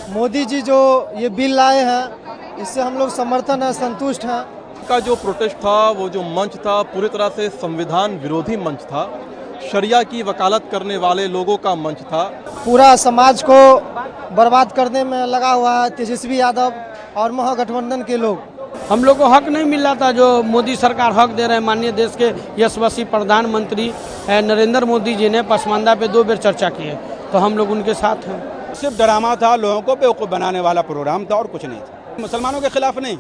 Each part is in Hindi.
मोदी जी जो ये बिल लाए हैं इससे हम लोग समर्थन है, संतुष्ट हैं। का जो प्रोटेस्ट था, वो जो मंच था, पूरी तरह से संविधान विरोधी मंच था, शरिया की वकालत करने वाले लोगों का मंच था। पूरा समाज को बर्बाद करने में लगा हुआ है तेजस्वी यादव और महागठबंधन के लोग। हम लोग को हक नहीं मिल रहा था जो मोदी सरकार हक दे रहे हैं। माननीय देश के यशस्वी प्रधानमंत्री नरेंद्र मोदी जी ने पसमानदा पे 2 बार चर्चा की है, तो हम लोग उनके साथ हैं। सिर्फ ड्रामा था, लोगों को बेवकूफ़ बनाने वाला प्रोग्राम था और कुछ नहीं था। मुसलमानों के खिलाफ नहीं,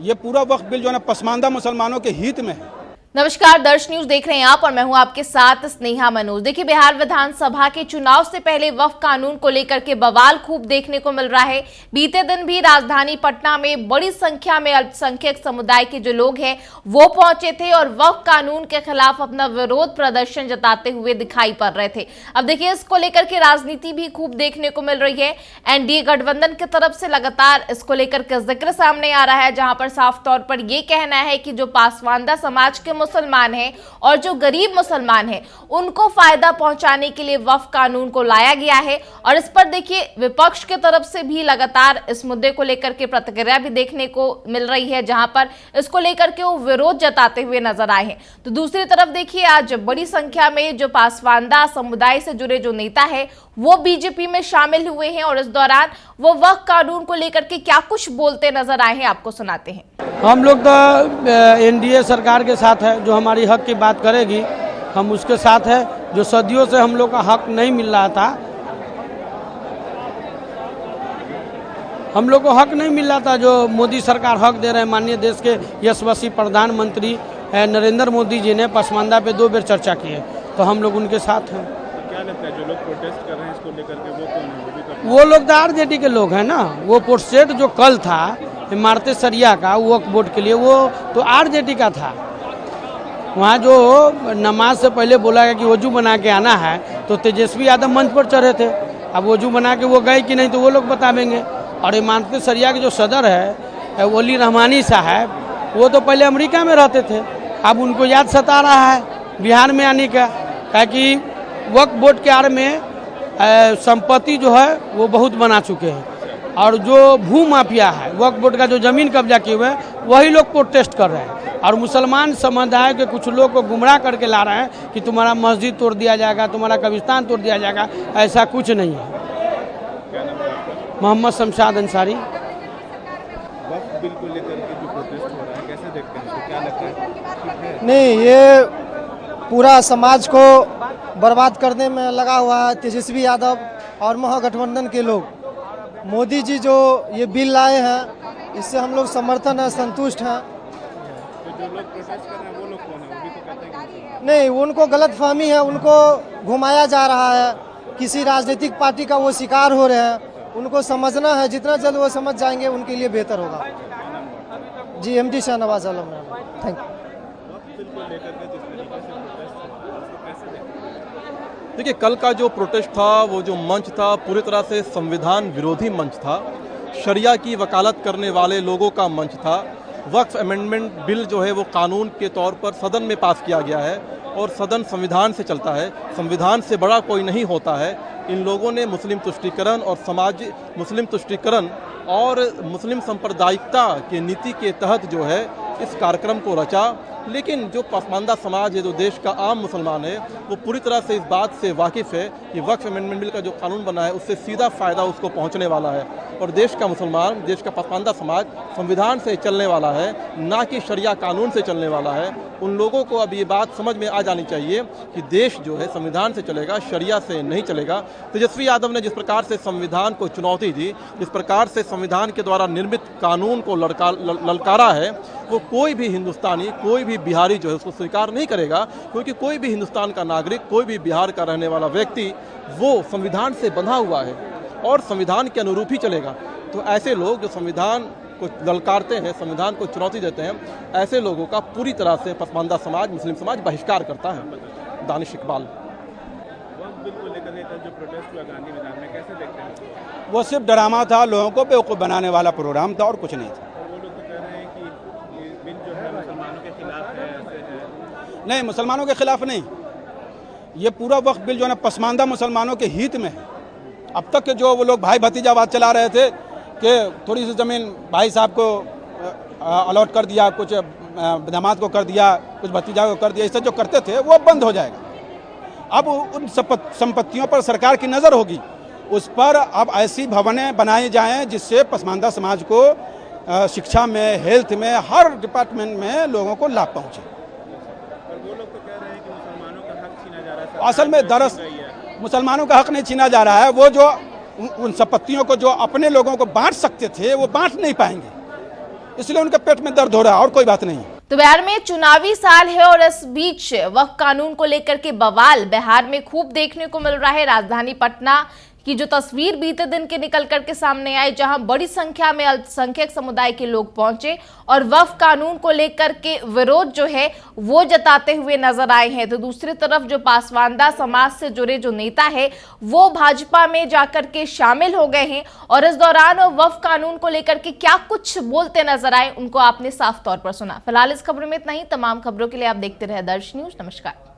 ये पूरा वक्त बिल जो है पसमानदा मुसलमानों के हित में है। नमस्कार, दर्श न्यूज देख रहे हैं आप और मैं हूं आपके साथ स्नेहा मनोज। देखिए, बिहार विधानसभा के चुनाव से पहले वक्फ कानून को लेकर के बवाल खूब देखने को मिल रहा है। बीते दिन भी राजधानी पटना में बड़ी संख्या में अल्पसंख्यक समुदाय के जो लोग हैं वो पहुंचे थे और वक्फ कानून के खिलाफ अपना विरोध प्रदर्शन जताते हुए दिखाई पड़ रहे थे। अब देखिए, इसको लेकर के राजनीति भी खूब देखने को मिल रही है। एनडीए गठबंधन की तरफ से लगातार इसको लेकर के जिक्र सामने आ रहा है, जहां पर साफ तौर पर यह कहना है कि जो पासवानदा समाज के मुसलमान हैं और जो गरीब मुसलमान हैं उनको फायदा पहुंचाने के लिए वक्फ कानून को लाया गया है। और इस पर देखिए, विपक्ष की तरफ से भी लगातार इस मुद्दे को लेकर के प्रतिक्रिया भी देखने को मिल रही है, जहां पर इसको लेकर के वो विरोध जताते हुए नजर आए हैं। तो दूसरी तरफ देखिए, आज बड़ी संख्या में जो पासवानदा समुदाय से जुड़े जो नेता है वो बीजेपी में शामिल हुए हैं और इस दौरान वो वक्फ कानून को लेकर के क्या कुछ बोलते नजर आए हैं, आपको सुनाते हैं। हम लोग तो एनडीए सरकार के साथ है, जो हमारी हक की बात करेगी हम उसके साथ है। जो सदियों से हम लोग का हक नहीं मिल रहा था, हम लोग को हक नहीं मिल रहा था, जो मोदी सरकार हक दे रहे हैं। माननीय देश के यशस्वी प्रधानमंत्री नरेंद्र मोदी जी ने पसमानदा पे 2 बार चर्चा की है, तो हम लोग उनके साथ हैं। क्या लगता है जो लोग प्रोटेस्ट कर रहे हैं इसको लेकर के, वो कौन है? वो लोग तो आरजेडी के लोग हैं ना। वो प्रोटेस्ट जो कल था इमारत सरिया का वक्फ बोर्ड के लिए, वो तो आरजेडी का था। वहाँ जो नमाज से पहले बोला गया कि वजू बना के आना है, तो तेजस्वी यादव मंच पर चढ़े थे। अब वजू बना के वो गए कि नहीं तो वो लोग बतावेंगे। और इमारत सरिया के जो सदर है वली रहमानी साहब, वो तो पहले अमेरिका में रहते थे। अब उनको याद सता रहा है बिहार में आने का, ताकि वक्फ बोर्ड के आड़ में संपत्ति जो है वो बहुत बना चुके हैं। और जो भू माफिया है, वक्फ बोर्ड का जो जमीन कब्जा किए हुए हैं, वही लोग प्रोटेस्ट कर रहे हैं। और मुसलमान समुदाय के कुछ लोग को गुमराह करके ला रहे हैं कि तुम्हारा मस्जिद तोड़ दिया जाएगा, तुम्हारा कब्रिस्तान तोड़ दिया जाएगा। ऐसा कुछ नहीं है। मोहम्मद शमशाद अंसारी। वक्फ बिल को लेकर के जो प्रोटेस्ट हो रहा है, कैसे देखते हैं इसको? क्या लगता है? नहीं, ये पूरा समाज को बर्बाद करने में लगा हुआ है तेजस्वी यादव और महागठबंधन के लोग। मोदी जी जो ये बिल लाए हैं इससे हम लोग समर्थन है, संतुष्ट हैं। तो जो लोग प्रोटेस्ट कर रहे हैं वो लोग कौन है? वो भी तो कहते हैं कि नहीं, उनको गलतफहमी है, उनको घुमाया जा रहा है। किसी राजनीतिक पार्टी का वो शिकार हो रहे हैं। उनको समझना है, जितना जल्द वो समझ जाएंगे उनके लिए बेहतर होगा। जी, MD Shahnawaz Alam. Thank you. देखिए, कल का जो प्रोटेस्ट था, वो जो मंच था, पूरी तरह से संविधान विरोधी मंच था, शरिया की वकालत करने वाले लोगों का मंच था। वक्फ अमेंडमेंट बिल जो है वो कानून के तौर पर सदन में पास किया गया है और सदन संविधान से चलता है। संविधान से बड़ा कोई नहीं होता है। इन लोगों ने मुस्लिम तुष्टीकरण और मुस्लिम तुष्टीकरण और मुस्लिम सांप्रदायिकता के नीति के तहत जो है इस कार्यक्रम को रचा। लेकिन जो पसमानदा समाज है, जो देश का आम मुसलमान है, वो पूरी तरह से इस बात से वाकिफ़ है कि वक्फ अमेंडमेंट बिल का जो कानून बना है उससे सीधा फ़ायदा उसको पहुंचने वाला है। और देश का मुसलमान, देश का पसमानदा समाज संविधान से चलने वाला है, ना कि शरिया कानून से चलने वाला है। उन लोगों को अब ये बात समझ में आ जानी चाहिए कि देश जो है संविधान से चलेगा, शरिया से नहीं चलेगा। तेजस्वी यादव ने जिस प्रकार से संविधान को चुनौती दी, जिस प्रकार से संविधान के द्वारा निर्मित कानून को ललकारा है, वो कोई भी हिंदुस्तानी, कोई भी बिहारी जो है उसको स्वीकार नहीं करेगा। क्योंकि कोई भी हिंदुस्तान का नागरिक, कोई भी बिहार का रहने वाला व्यक्ति वो संविधान से बंधा हुआ है और संविधान के अनुरूप ही चलेगा। तो ऐसे लोग जो संविधान को ललकारते हैं, संविधान को चुनौती देते हैं, ऐसे लोगों का पूरी तरह से पसमानदा समाज, मुस्लिम समाज बहिष्कार करता है। दानिश इकबाल। वक्फ बिल को लेकर के जो प्रोटेस्ट हुआ गांधी मैदान में, कैसे देखते हैं? वो सिर्फ ड्रामा था, लोगों को बेवकूफ़ बनाने वाला प्रोग्राम था और कुछ नहीं था। वो लोग तो कह रहे हैं कि ये बिल जो है मुसलमानों के खिलाफ है, ऐसे है। नहीं, मुसलमानों के खिलाफ नहीं, ये पूरा वक्फ बिल जो है पसमानदा मुसलमानों के हित में है। अब तक के जो वो लोग भाई भतीजावाद चला रहे थे कि थोड़ी सी ज़मीन भाई साहब को अलॉट कर दिया, कुछ दामाद को कर दिया, कुछ भतीजा को कर दिया, इससे जो करते थे वो बंद हो जाएगा। अब उन संपत्तियों पर सरकार की नज़र होगी, उस पर अब ऐसी भवनें बनाई जाएं जिससे पसमानदा समाज को शिक्षा में, हेल्थ में, हर डिपार्टमेंट में लोगों को लाभ पहुँचे। और वो लोग तो कह रहे हैं कि मुसलमानों का हक छीना जा रहा है। असल में दरअसल मुसलमानों का हक नहीं छीना जा रहा है, वो जो उन संपत्तियों को जो अपने लोगों को बांट सकते थे वो बांट नहीं पाएंगे, इसलिए उनके पेट में दर्द हो रहा है और कोई बात नहीं। तो बिहार में चुनावी साल है और इस बीच वक्फ कानून को लेकर के बवाल बिहार में खूब देखने को मिल रहा है। राजधानी पटना की जो तस्वीर बीते दिन के निकल करके सामने आई, जहां बड़ी संख्या में अल्पसंख्यक समुदाय के लोग पहुंचे और वक्फ कानून को लेकर के विरोध जो है वो जताते हुए नजर आए हैं। तो दूसरी तरफ जो पासवानदा समाज से जुड़े जो नेता है वो भाजपा में जाकर के शामिल हो गए हैं और इस दौरान वक्फ कानून को लेकर के क्या कुछ बोलते नजर आए उनको आपने साफ तौर पर सुना। फिलहाल इस खबर में इतना ही। तमाम खबरों के लिए आप देखते रहे दर्श न्यूज। नमस्कार।